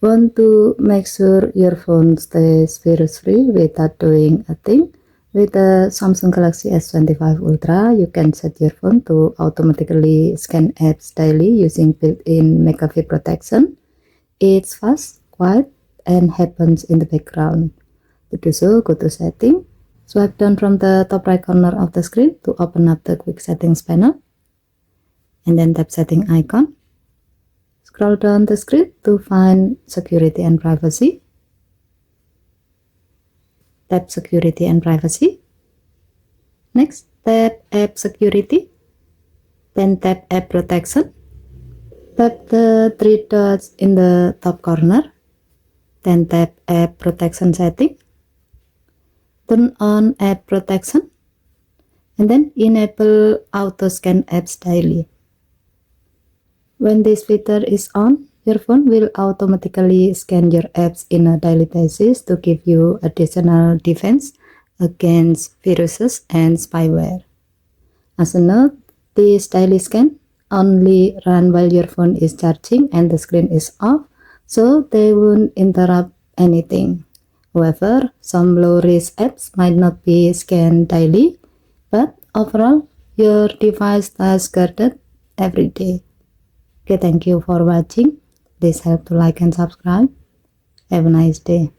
Want to make sure your phone stays virus-free without doing a thing? With the Samsung Galaxy S25 Ultra, you can set your phone to automatically scan apps daily using built-in McAfee protection. It's fast, quiet, and happens in the background. To do so, go to Setting, swipe down from the top right corner of the screen to open up the Quick Settings panel, and then tap Setting icon. Scroll down the screen to find Security and Privacy. Tap Security and Privacy. Next, tap App Security. Then tap App Protection. Tap the three dots in the top corner. Then tap App Protection Setting. Turn on App Protection. And then enable Auto Scan Apps Daily. When this feature is on, your phone will automatically scan your apps in a daily basis to give you additional defense against viruses and spyware. As a note, this daily scan only run while your phone is charging and the screen is off, so they won't interrupt anything. However, some low-risk apps might not be scanned daily, but overall, your device stays guarded every day. Okay, thank you for watching. Please help to like and subscribe. Have a nice day.